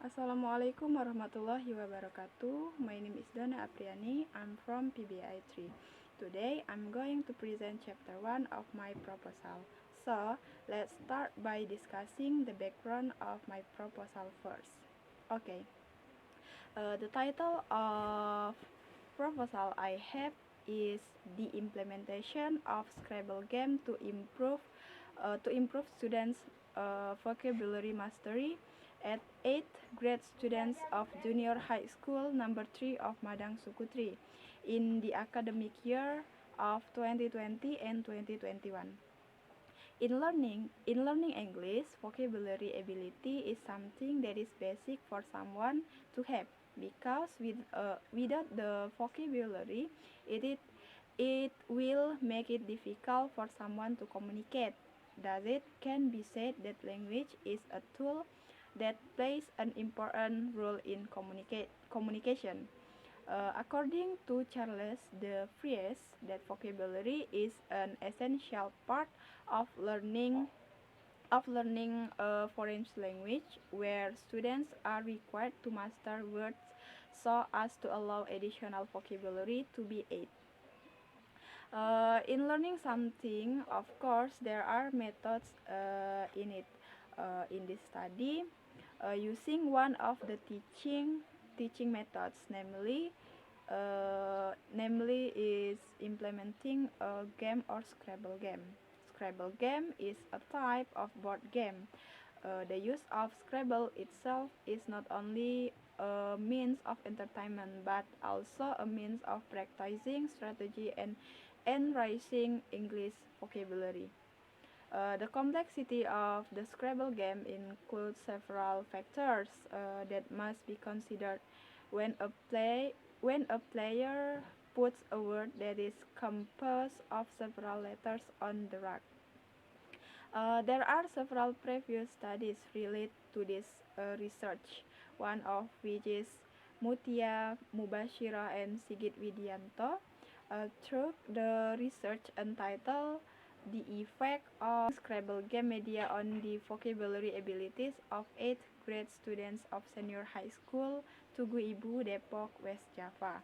Assalamualaikum warahmatullahi wabarakatuh. My name is Dona. I'm from PBI 3. Today I'm going to present chapter 1 of my proposal. So, let's start by discussing the background of my proposal first. Okay. The title of proposal I have is the implementation of Scrabble game to improve students' vocabulary mastery at 8th grade students of junior high school number 3 of Madang Suku 3 in the academic year of 2020 and 2021. In learning English, vocabulary ability is something that is basic for someone to have because without the vocabulary, it will make it difficult for someone to communicate. Thus, it can be said that language is a tool that plays an important role in communication. According to Charles de Vries, that vocabulary is an essential part of learning a foreign language, where students are required to master words so as to allow additional vocabulary to be added. In learning something, of course, there are methods in it. In this study, using one of the teaching methods, namely is implementing a game or Scrabble game. Scrabble game is a type of board game. The use of Scrabble itself is not only a means of entertainment but also a means of practicing strategy and enriching English vocabulary. The complexity of the Scrabble game includes several factors that must be considered when a player puts a word that is composed of several letters on the rack. There are several previous studies related to this research, one of which is Mutia Mubashira and Sigit Widianto, through the research entitled The Effect of Scrabble Game Media on the Vocabulary Abilities of 8th grade students of Senior High School, Tugu Ibu, Depok, West Java.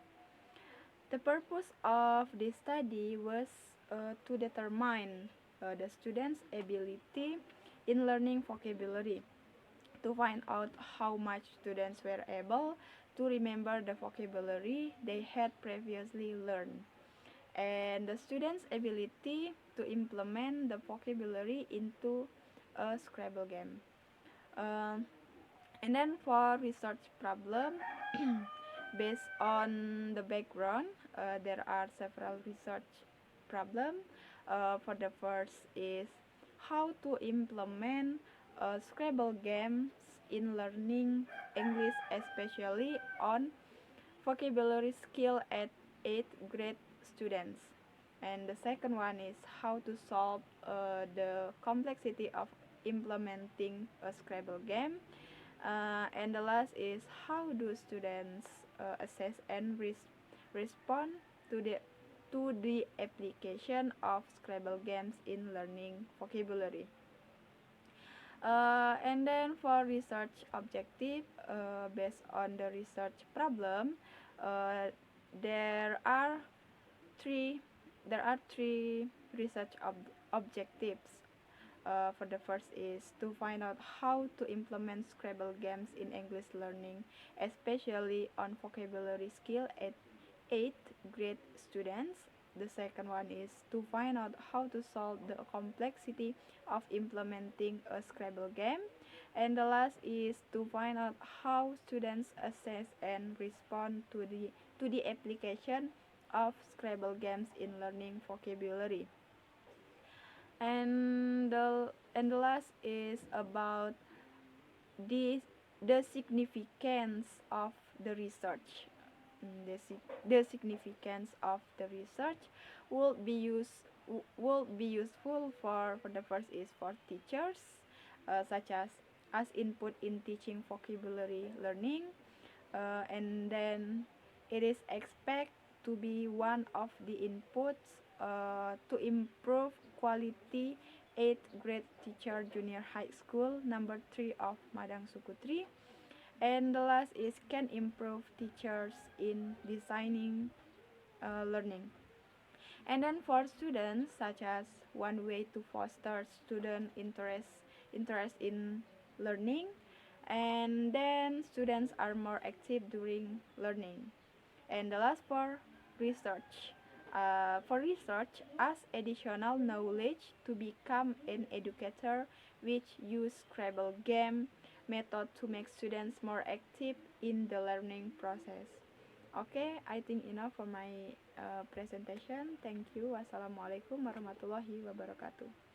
The purpose of this study was to determine the students' ability in learning vocabulary, to find out how much students were able to remember the vocabulary they had previously learned, and the students' ability to implement the vocabulary into a Scrabble game. And then for research problem, based on the background, there are several research problems. For the first is how to implement Scrabble games in learning English, especially on vocabulary skill at 8th grade students. And the second one is how to solve the complexity of implementing a Scrabble game. And the last is how do students assess and respond to the application of Scrabble games in learning vocabulary. And then for research objective, based on the research problem, uh, there are three research objectives. For the first is to find out how to implement Scrabble games in English learning, especially on vocabulary skill at 8th grade students. The second one is to find out how to solve the complexity of implementing a Scrabble game. And the last is to find out how students assess and respond to the application of Scrabble games in learning vocabulary. And the last is about the significance of the research. The significance of the research will be useful for the first is for teachers, such as input in teaching vocabulary learning, and then it is expected to be one of the inputs to improve quality 8th grade teacher junior high school number 3 of Madang Suku 3. And the last is can improve teachers in designing learning. And then for students, such as one way to foster student interest in learning, and then students are more active during learning. And the last for research. For research, as additional knowledge to become an educator, which use Scrabble game method to make students more active in the learning process. Okay, I think enough for my presentation. Thank you. Wassalamualaikum warahmatullahi wabarakatuh.